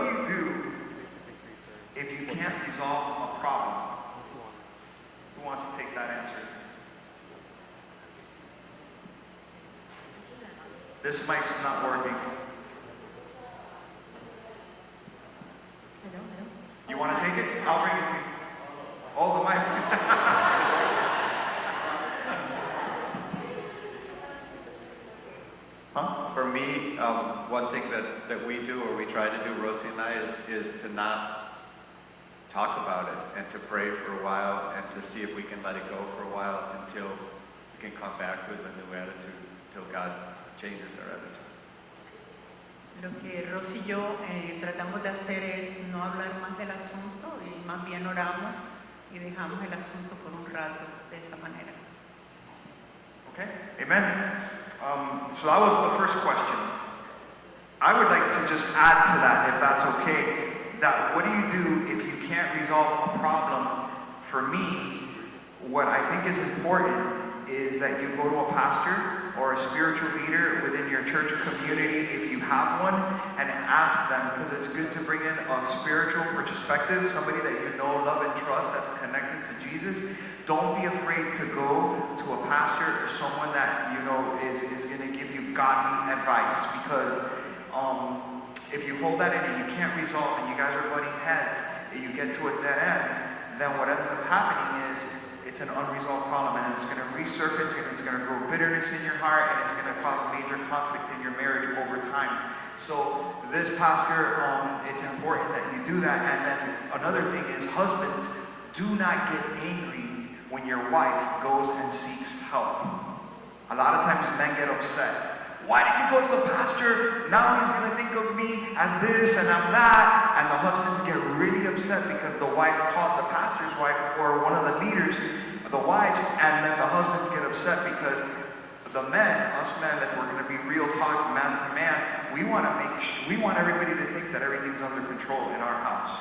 do you do if you can't resolve a problem? Who wants to take that answer? This mic's not working. You want to take it? I'll bring it to you. Oh, the mic. Huh? For me, one thing that we do, or we try to do, Rosie and I, is to not talk about it and to pray for a while and to see if we can let it go for a while until we can come back with a new attitude, until God changes our attitude. Lo que Rosy y yo tratamos de hacer es no hablar más del asunto y más bien oramos y dejamos el asunto por un rato de esa manera. Okay, amen. So that was the first question. I would like to just add to that, if that's okay, that what do you do if you can't resolve a problem? For me, what I think is important is that you go to a pastor or a spiritual leader within your church community, if you have one, and ask them, because it's good to bring in a spiritual perspective, somebody that you know, love, and trust, that's connected to Jesus. Don't be afraid to go to a pastor or someone that you know is going to give you godly advice, because if you hold that in and you can't resolve and you guys are butting heads and you get to a dead end, then what ends up happening is it's an unresolved problem, and it's going to resurface, and it's going to grow bitterness in your heart, and it's going to cause major conflict in your marriage over time. So this pastor, it's important that you do that. And then another thing is, husbands, do not get angry when your wife goes and seeks help. A lot of times men get upset. Why did you go to the pastor? Now he's going to think of me as this and I'm that. And the husbands get really upset because the wife called the pastor's wife or one of the leaders, the wives, and then the husbands get upset because the men, us men, if we're going to be real talk, man to man, we want everybody to think that everything's under control in our house.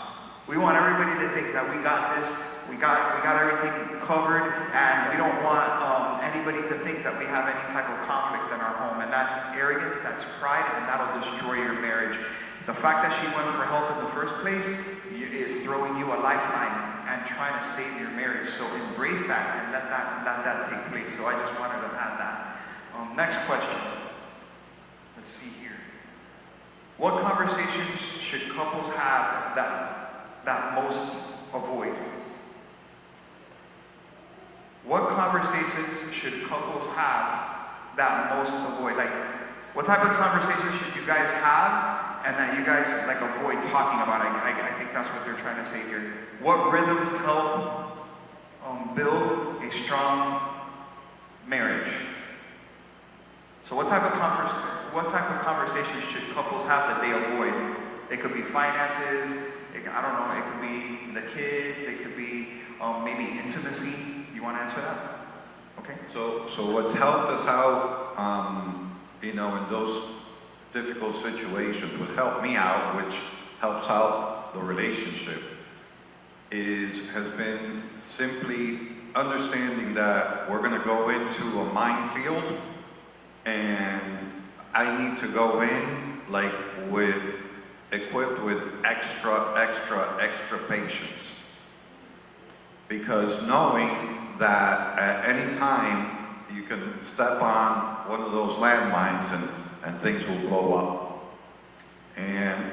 We want everybody to think that we got this, we got everything covered, and we don't want anybody to think that we have any type of conflict in our home. And that's arrogance, that's pride, and that'll destroy your marriage. The fact that she went for help in the first place is throwing you a lifeline and trying to save your marriage. So embrace that and let that take place. So I just wanted to add that. Next question. Let's see here. What conversations should couples have that most avoid? What conversations should couples have that most avoid? Like, what type of conversations should you guys have and that you guys like avoid talking about? I think that's what they're trying to say here. What rhythms help build a strong marriage? So what type of conversations should couples have that they avoid? It could be finances, I don't know, it could be the kids, it could be maybe intimacy. You want to answer that? Okay. So what's helped us out, in those difficult situations, what helped me out, which helps out the relationship, has been simply understanding that we're going to go into a minefield, and I need to go in like equipped with extra patience, because knowing that at any time you can step on one of those landmines and things will blow up.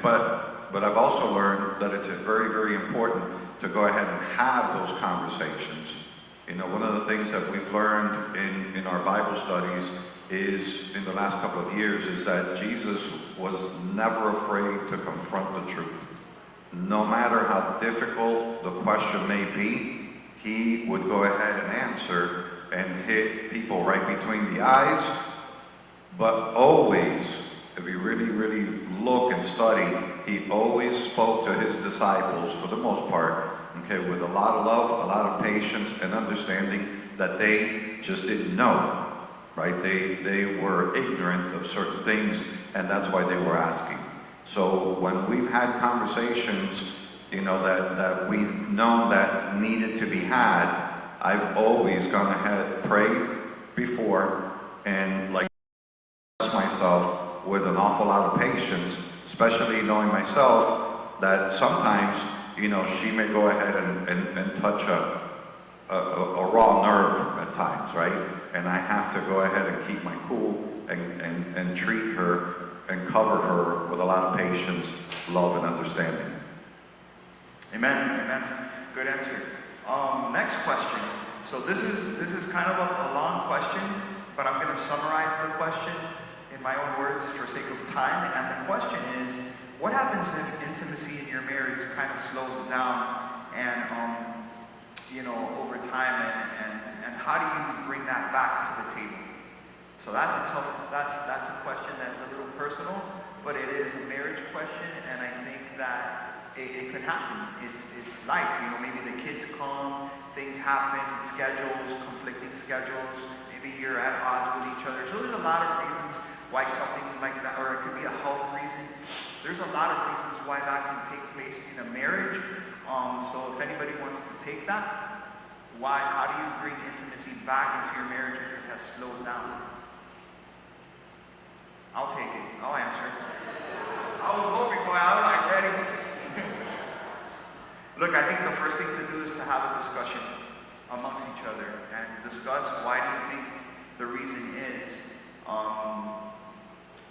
But I've also learned that it's very, very important to go ahead and have those conversations. One of the things that we've learned in our Bible studies is, in the last couple of years, is that Jesus was never afraid to confront the truth. No matter how difficult the question may be, he would go ahead and answer and hit people right between the eyes. But always, if you really, really look and study, he always spoke to his disciples, for the most part, with a lot of love, a lot of patience, and understanding that they just didn't know, right? They were ignorant of certain things, and that's why they were asking. So when we've had conversations, that we've known that needed to be had, I've always gone ahead, prayed before, and myself with an awful lot of patience, especially knowing myself that sometimes, you know, she may go ahead and touch a raw nerve at times, right? And I have to go ahead and keep my cool and treat her and cover her with a lot of patience, love, and understanding. Amen, amen. Good answer. Next question. So this is kind of a long question, but I'm going to summarize the question in my own words for sake of time. And the question is, what happens if intimacy in your marriage kind of slows down and, you know, over time, and how do you bring that back to the table? So that's a question that's a little personal, but it is a marriage question, and I think that it could happen. It's life, you know, maybe the kids come, things happen, schedules, conflicting schedules, maybe you're at odds with each other. So there's a lot of reasons why something like that, or it could be a health reason. There's a lot of reasons why that can take place in a marriage. So if anybody wants to take that, how do you bring intimacy back into your marriage if it has slowed down? I'll take it. I'll answer. I was hoping, boy, I was like ready. Look, I think the first thing to do is to have a discussion amongst each other and discuss why do you think the reason is,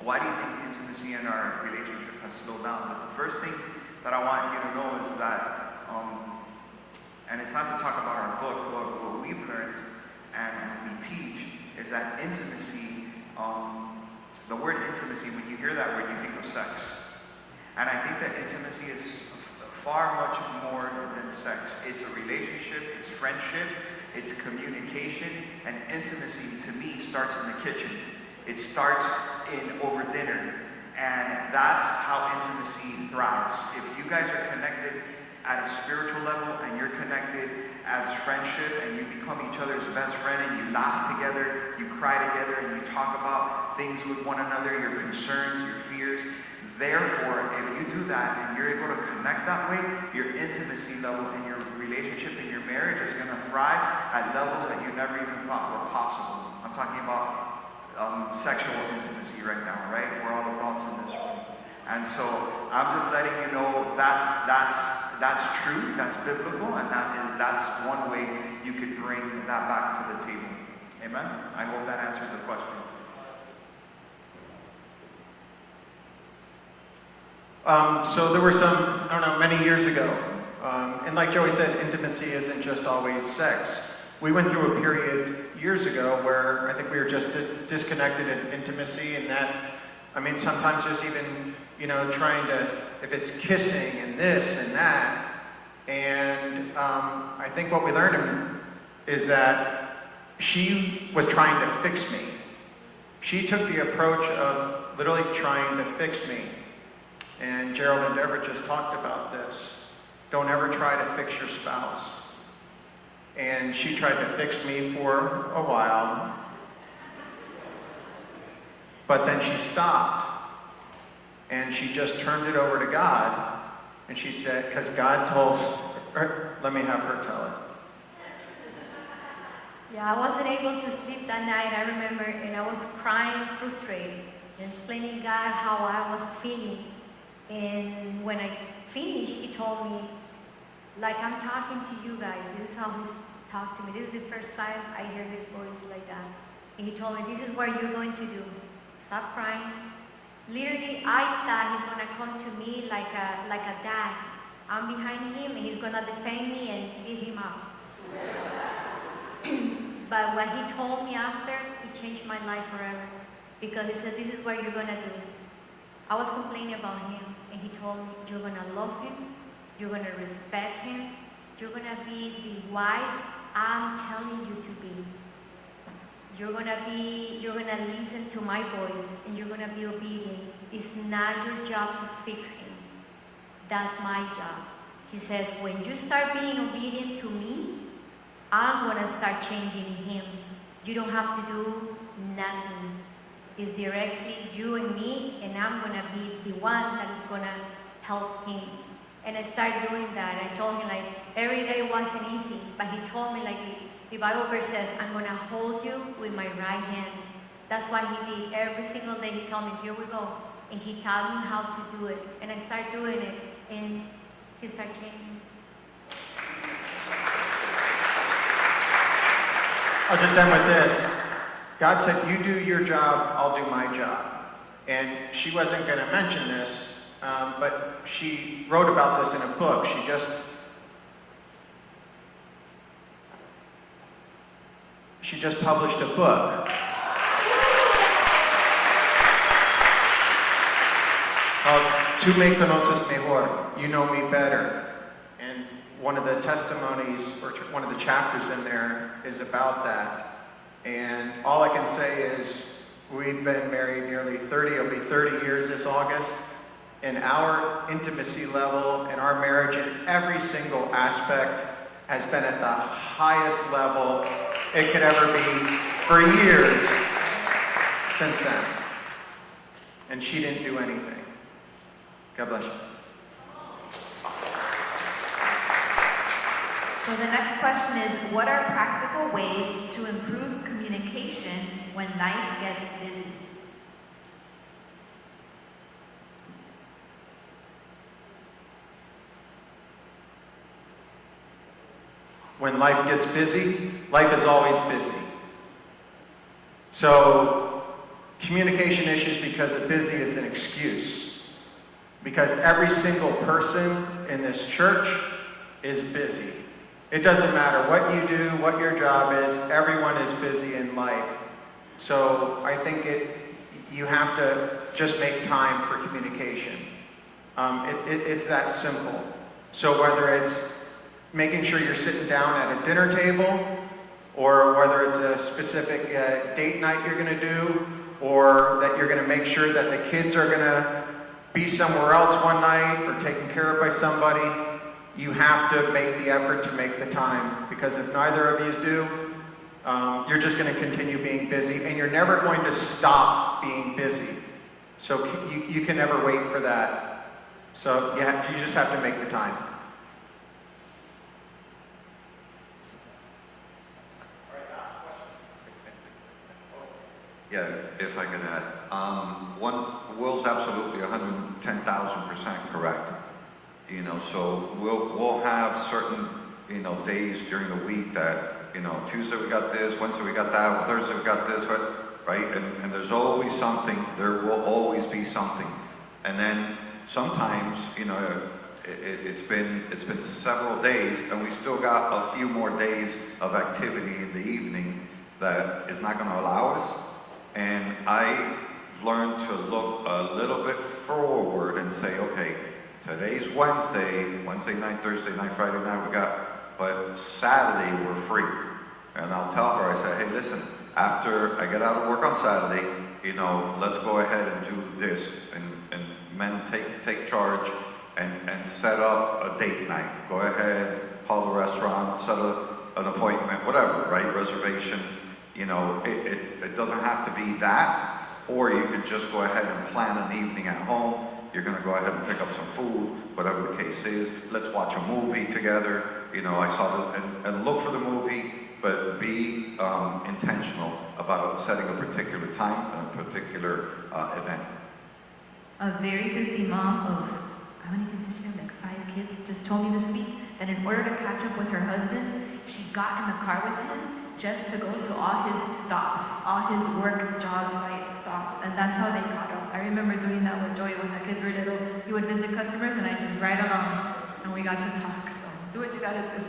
why do you think intimacy in our relationship has slowed down? But the first thing that I want you to know is that, and it's not to talk about our book, but what we've learned and we teach is that intimacy, the word intimacy, when you hear that word, you think of sex. And I think that intimacy is far much more than sex. It's a relationship, it's friendship, it's communication, and intimacy to me starts in the kitchen. It starts over dinner, and that's how intimacy thrives. If you guys are connected at a spiritual level and you're connected as friendship and you become each other's best friend and you laugh together, you cry together, and you talk about things with one another, your concerns, your fears. Therefore, if you do that and you're able to connect that way, your intimacy level in your relationship, in your marriage is going to thrive at levels that you never even thought were possible. I'm talking about sexual intimacy right now, right? We're all adults in this room. And so I'm just letting you know that's true, that's biblical, and that's one way you could bring that back to the table. Amen? I hope that answered the question. So there were some, I don't know, many years ago, and like Joey said, intimacy isn't just always sex. We went through a period years ago where I think we were just disconnected in intimacy, and that, I mean, sometimes just even, you know, trying to, if it's kissing and this and that, and I think what we learned is that she was trying to fix me. She took the approach of literally trying to fix me. And Gerald and Deborah just talked about this. Don't ever try to fix your spouse. And she tried to fix me for a while. But then she stopped. And she just turned it over to God. And she said, because God told her, let me have her tell it. Yeah, I wasn't able to sleep that night, I remember, and I was crying, frustrated, and explaining God how I was feeling. And when I finished, he told me, like I'm talking to you guys, this is how he's talked to me. This is the first time I hear his voice like that. And he told me, this is what you're going to do. Stop crying. Literally, I thought he's gonna come to me like a dad. I'm behind him and he's gonna defend me and beat him up. But what he told me after, it changed my life forever. Because he said, this is what you're gonna do. I was complaining about him, and he told me, you're gonna love him, you're gonna respect him, you're gonna be the wife I'm telling you to be. You're gonna listen to my voice, and you're gonna be obedient. It's not your job to fix him. That's my job. He says, when you start being obedient to me, I'm gonna start changing him. You don't have to do nothing. It's directly you and me, and I'm gonna be the one that is gonna help him. And I started doing that. I told him, like, every day wasn't easy, but he told me, like, the Bible verse says, I'm gonna hold you with my right hand. That's what he did. Every single day he told me, here we go. And he taught me how to do it. And I started doing it. and he started changing. I'll just end with this. God said, you do your job, I'll do my job. And she wasn't going to mention this, but she wrote about this in a book. She just published a book called Tu me conoces mejor, You Know Me Better. And one of the testimonies, or one of the chapters in there is about that. And all I can say is, we've been married nearly 30, it'll be 30 years this August. And our intimacy level and our marriage in every single aspect has been at the highest level it could ever be for years since then. And she didn't do anything. God bless you. So the next question is, what are practical ways to improve communication when life gets busy? When life gets busy, life is always busy. So communication issues because of busy is an excuse. Because every single person in this church is busy. It doesn't matter what you do, what your job is, everyone is busy in life. So I think you have to just make time for communication. It's that simple. So whether it's making sure you're sitting down at a dinner table, or whether it's a specific date night you're going to do, or that you're going to make sure that the kids are going to be somewhere else one night or taken care of by somebody, you have to make the effort to make the time. Because if neither of you do, you're just going to continue being busy, and you're never going to stop being busy. So you can never wait for that. So you just have to make the time. Yeah, if I could add. Will's absolutely 110,000% correct. You know, so we'll have certain, days during the week that, Tuesday we got this, Wednesday we got that, Thursday we got this, right? And there's always something, there will always be something. And then sometimes, it's been several days, and we still got a few more days of activity in the evening that is not going to allow us. And I learned to look a little bit forward and say, okay, today's Wednesday night, Thursday night, Friday night but Saturday we're free. And I'll tell her, I say, hey, listen, after I get out of work on Saturday, let's go ahead and do this. And men take charge and set up a date night. Go ahead, call the restaurant, set an appointment, whatever, right? Reservation. It doesn't have to be that, or you could just go ahead and plan an evening at home. You're going to go ahead and pick up some food, whatever the case is. Let's watch a movie together. I saw this, and look for the movie, but be intentional about setting a particular time and a particular event. A very busy mom of, how many kids did she have? Like 5 kids, just told me this week that in order to catch up with her husband, she got in the car with him just to go to all his stops, all his work job site stops, and that's how they caught up. I remember doing that with Joey when the kids were little. He would visit customers and I just ride along, and we got to talk. So do what you gotta do.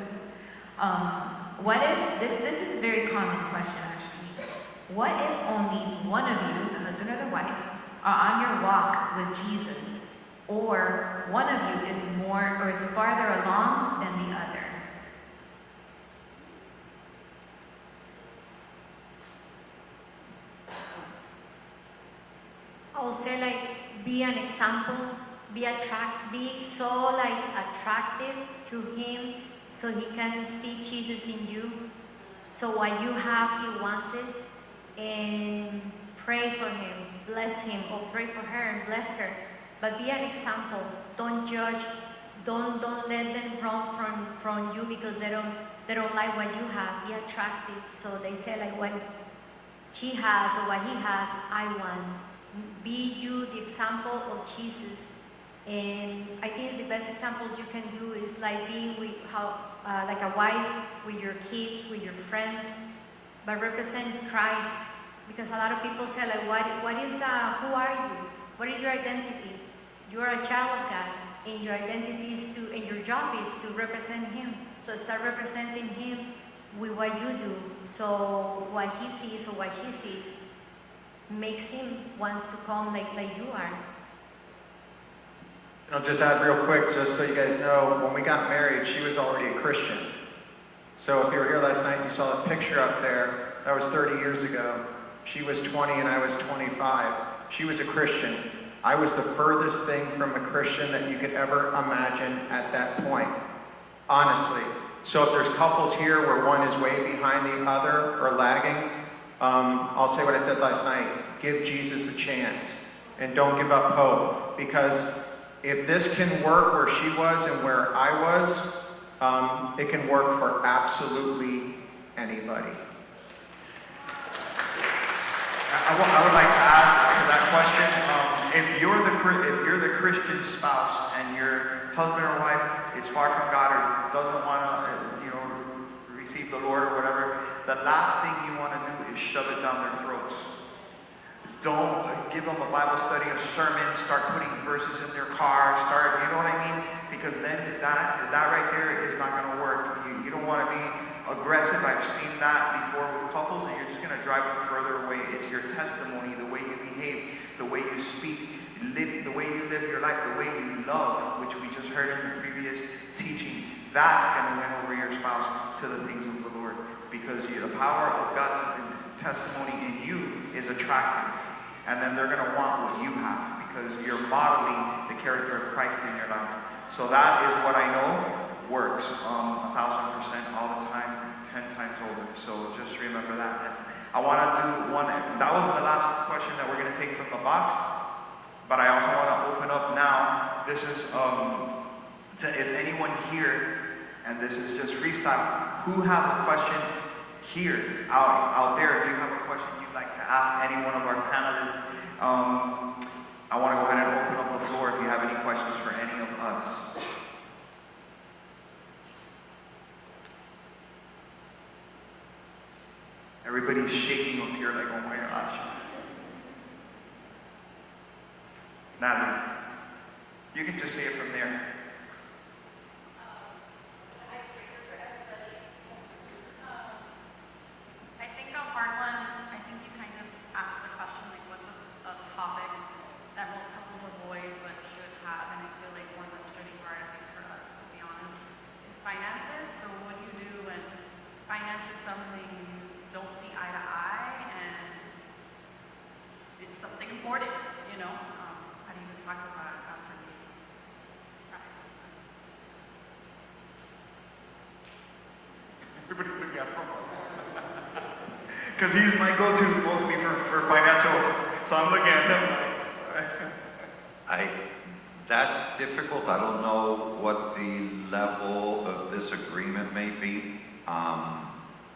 What if, this is a very common question actually. What if only one of you, the husband or the wife, are on your walk with Jesus, or one of you is farther along than the other? I will say be an example, be so attractive to him so he can see Jesus in you. So what you have, he wants it, and pray for him, bless him, or pray for her and bless her. But be an example. Don't judge. Don't let them run from you because they don't like what you have. Be attractive. So they say what she has or what he has, I want. Be you the example of Jesus. And I think it's the best best example you can do is like being with like a wife with your kids, with your friends, but represent Christ. Because a lot of people say like, who are you? What is your identity? You are a child of God, and your identity is and your job is to represent Him. So start representing Him with what you do. So what He sees or what she sees makes him wants to come like you are. And I'll just add real quick, just so you guys know, when we got married, she was already a Christian. So if you were here last night and you saw a picture up there, that was 30 years ago. She was 20 and I was 25. She was a Christian. I was the furthest thing from a Christian that you could ever imagine at that point, honestly. So if there's couples here where one is way behind the other or lagging, I'll say what I said last night. Give Jesus a chance and don't give up hope, because if this can work where she was and where I was, it can work for absolutely anybody. I would like to add to that question. If you're the Christian spouse and your husband or wife is far from God or doesn't want to, receive the Lord or whatever, the last thing you want to do is shove it down their throats. Don't give them a Bible study, a sermon, start putting verses in their car, you know what I mean? Because then that right there is not going to work. You don't want to be aggressive. I've seen that before with couples, and you're just going to drive them further away. It's your testimony, the way you behave, the way you speak, the way you live your life, the way you love, which we just heard in the previous teaching. That's going to win over your spouse to the things of the Lord, because the power of God's testimony in you is attractive, and then they're going to want what you have because you're modeling the character of Christ in your life. So that is what I know works 1,000% all the time, 10 times over. So just remember that. And I want to do one. That was the last question that we're going to take from the box, but I also want to open up now. This is to if anyone here, and this is just freestyle, who has a question here, out there, if you have a question you'd like to ask any one of our panelists, I want to go ahead and open up the floor if you have any questions for any of us. Everybody's shaking up here like, oh my gosh. Natalie, you can just say it from there. I think a hard one, I think you kind of asked the question, like what's a topic that most couples avoid but should have, and I feel like one that's really hard, at least for us, to be honest, is finances. So what do you do when finance is something you don't see eye to eye and it's something important, how do you even talk about it? How can you try? Everybody's looking at him. Because he's my go-to mostly for financial, so I'm looking at him like, That's difficult. I don't know what the level of disagreement may be.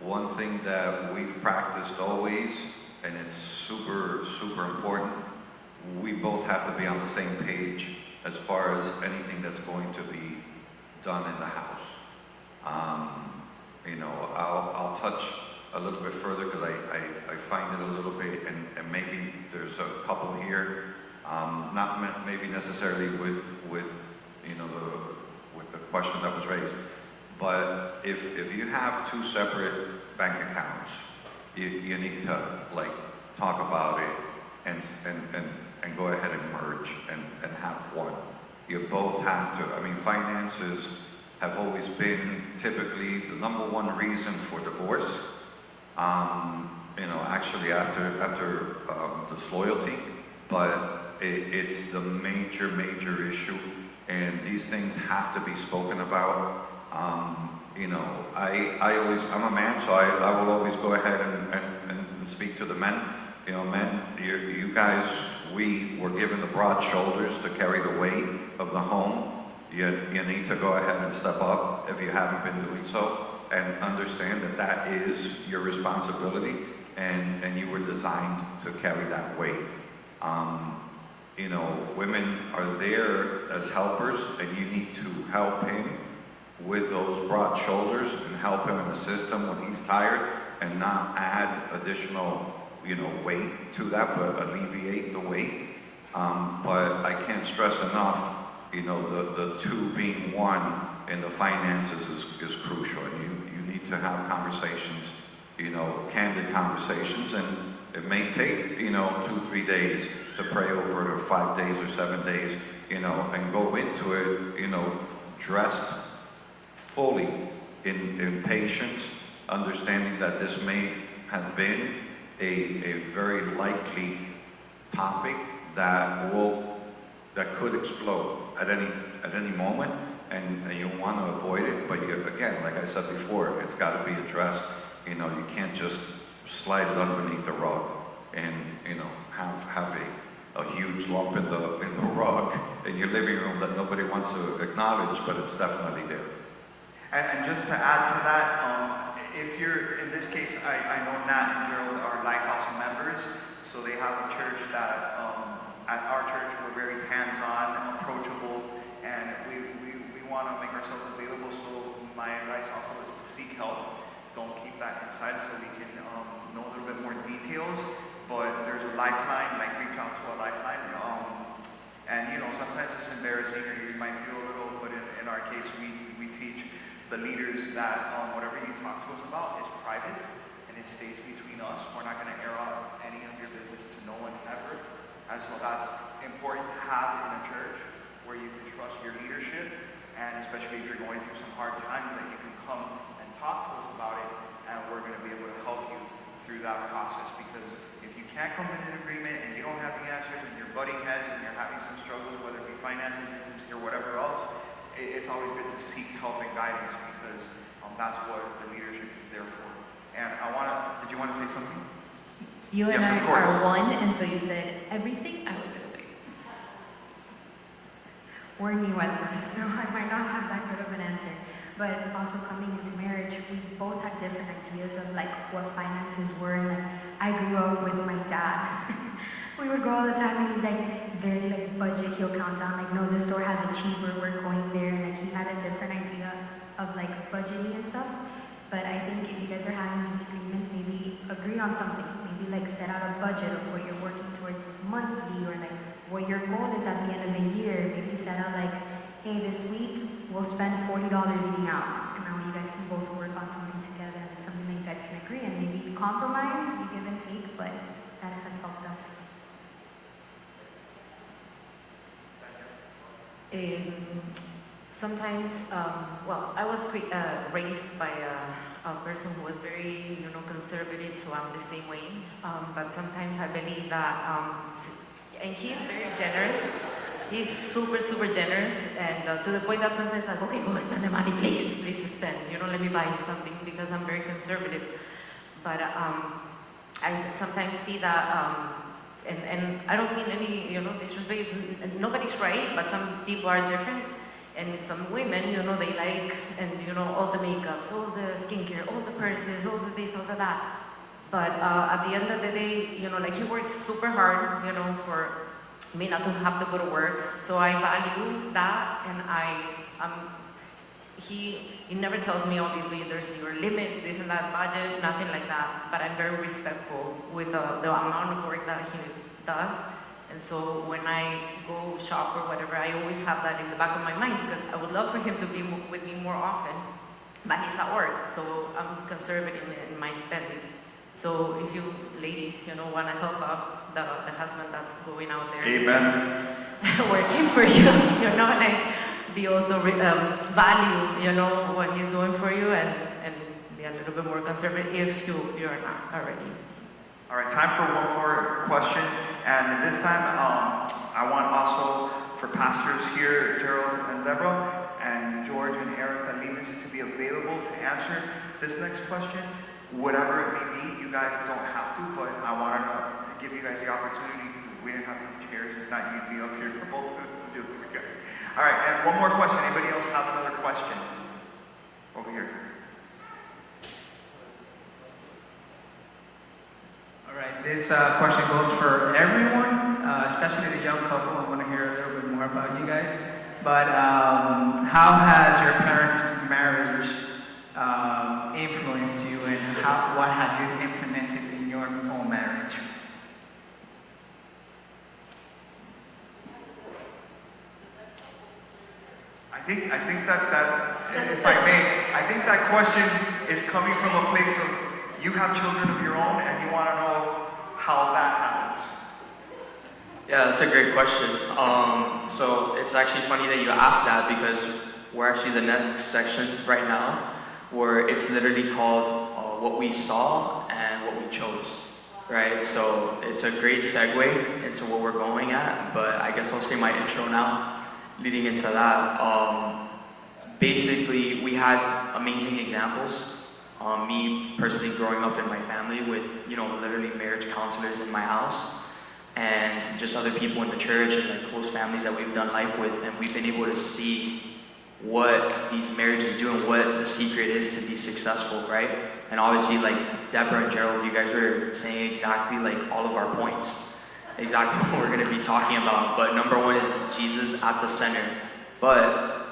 One thing that we've practiced always, and it's super, super important, we both have to be on the same page as far as anything that's going to be done in the house. I'll touch a little bit further because I find it a little bit, and maybe there's a couple here, not maybe necessarily with the question that was raised, but if you have two separate bank accounts, you need to talk about it and go ahead and merge and have one. You both have to. Finances have always been typically the number one reason for divorce. Actually after disloyalty, but it's the major issue, and these things have to be spoken about. I'm a man, so I will always go ahead and speak to the men. Men, you guys, we were given the broad shoulders to carry the weight of the home. You need to go ahead and step up if you haven't been doing so, and understand that is your responsibility, and you were designed to carry that weight. women are there as helpers, and you need to help him with those broad shoulders and help him and assist him when he's tired, and not add additional, weight to that, but alleviate the weight. But I can't stress enough, the two being one in the finances is crucial, and you need to have conversations, candid conversations, and it may take, 2-3 days to pray over it, or 5 days or 7 days, and go into it, dressed fully in patience, understanding that this may have been a very likely topic that could explode at any moment, and you want to avoid it. But again, like I said before, it's got to be addressed. You can't just slide it underneath the rug and have a huge lump in the rug in your living room that nobody wants to acknowledge, but it's definitely there. And just to add to that, if you're, in this case, I know Nat and Gerald are Lighthouse members, so they have a church that, at our church, we're very hands-on, approachable, and we want to make ourselves available. So my advice also is to seek help. Don't keep that inside, so we can know a little bit more details. But there's a lifeline, like reach out to a lifeline. And sometimes it's embarrassing, or you might feel a little, but in our case, we teach the leaders that whatever you talk to us about is private and it stays between us. We're not going to air out any of your business to no one ever. And so that's important to have in a church where you can trust your leadership, and especially if you're going through some hard times, that you can come and talk to us about it, and we're going to be able to help you through that process. Because if you can't come in an agreement and you don't have the answers, and you're butting heads and you're having some struggles, whether it be finances, intimacy, or whatever else, it's always good to seek help and guidance, because that's what the leadership is there for. And did you want to say something? You and Yes, I of course. are one, and so you said everything I was going to say. We're new at this, so I might not have that good of an answer. But also coming into marriage, we both had different ideas of what finances were. I grew up with my dad. We would go all the time, and he's very budget. He'll count down no, this store has a cheaper, we're going there, and he had a different idea of budgeting and stuff. But I think if you guys are having disagreements, maybe agree on something. Maybe set out a budget of what you're working towards monthly, or what your goal is at the end of the year. Maybe set out hey, this week we'll spend $40 eating out, and now you guys can both work on something together. It's something that you guys can agree, and maybe you compromise, you give and take, but that has helped us. Sometimes, I was raised by a person who was very, conservative, so I'm the same way. But sometimes I believe that, and he's very generous. He's super, super generous, and to the point that sometimes okay, go spend the money, please spend. Let me buy you something, because I'm very conservative. But I sometimes see that. And I don't mean any, disrespect. Nobody's right, but some people are different. And some women, they like, and all the makeups, all the skincare, all the purses, all the this, all the that. But at the end of the day, he works super hard, for me not to have to go to work. So I value that, and he never tells me, obviously, there's your limit, this and that budget, nothing like that. But I'm very respectful with the amount of work that he does. And so when I go shop or whatever, I always have that in the back of my mind, because I would love for him to be with me more often. But he's at work, so I'm conservative in my spending. So if you ladies, want to help out the husband that's going out there. Amen. Working for you, be also value, what he's doing for you, and be a little bit more conservative if you're not already. All right, time for one more question. And this time, I want also for pastors here, Gerald and Deborah, and George and Erica Limas, to be available to answer this next question. Whatever it may be, you guys don't have to, but I wanted to give you guys the opportunity. We didn't have enough chairs. If not, you'd be up here for both of you guys. All right, and one more question. Anybody else have another question? Over here. All right, this question goes for everyone. especially the young couple. I want to hear a little bit more about you guys. But how has your parents' marriage influenced you, and what have you implemented in your own marriage? I think that if I may, I think that question is coming from a place of you have children of your own and you want to know how that happens. Yeah, that's a great question. So it's actually funny that you asked that, because we're actually the next section right now where it's literally called What We Saw and What We Chose, right? So it's a great segue into what we're going at, but I guess I'll say my intro now. Leading into that, basically we had amazing examples. Me personally growing up in my family with, literally marriage counselors in my house, and just other people in the church and like close families that we've done life with, and we've been able to see what these marriages do and what the secret is to be successful, right? And obviously, like Deborah and Gerald, you guys were saying exactly like all of our points. Exactly what we're going to be talking about. But number one is Jesus at the center. But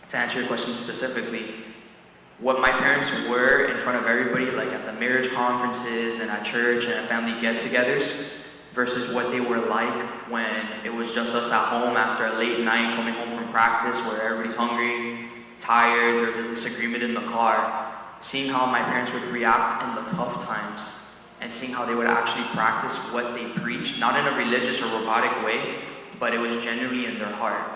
to answer your question specifically, what my parents were in front of everybody, like at the marriage conferences and at church and at family get-togethers, versus what they were like when it was just us at home after a late night coming home from practice where everybody's hungry, tired, there's a disagreement in the car. Seeing how my parents would react in the tough times, and seeing how they would actually practice what they preached, not in a religious or robotic way, but it was genuinely in their heart.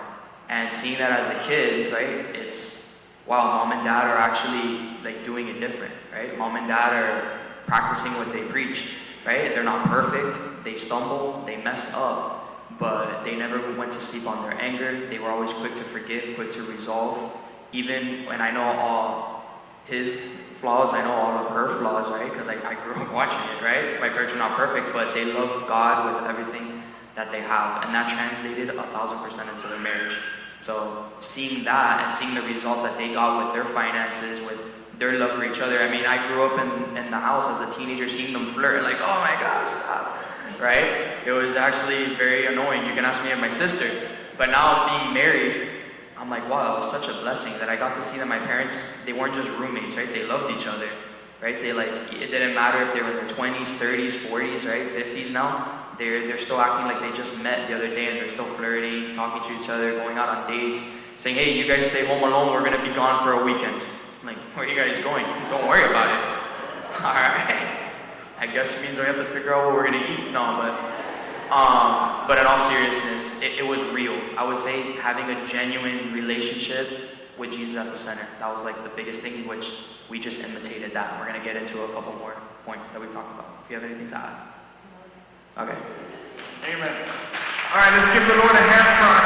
And seeing that as a kid, right, it's, wow, mom and dad are actually like doing it different, right? Mom and dad are practicing what they preach, right? They're not perfect, they stumble, they mess up, but they never went to sleep on their anger. They were always quick to forgive, quick to resolve. Even when I know all his flaws, I know all of her flaws, right? Because I grew up watching it, right? My parents are not perfect, but they love God with everything that they have. And that translated 1,000% into their marriage. So seeing that and seeing the result that they got with their finances, with their love for each other. I mean, I grew up in the house as a teenager, seeing them flirt, like, oh my gosh, stop, right? It was actually very annoying. You can ask me and my sister. But now being married, I'm like, wow, it was such a blessing that I got to see that my parents, they weren't just roommates, right? They loved each other, right? They it didn't matter if they were in their 20s, 30s, 40s, right? 50s now. They're still acting like they just met the other day, and they're still flirting, talking to each other, going out on dates, saying, hey, you guys stay home alone, we're gonna be gone for a weekend. I'm like, where are you guys going? Don't worry about it. All right. I guess it means we have to figure out what we're gonna eat. No, but in all seriousness, it was real. I would say having a genuine relationship with Jesus at the center. That was like the biggest thing, which we just imitated that. And we're gonna get into a couple more points that we talked about. If you have anything to add. Okay. Amen. All right, let's give the Lord a hand for our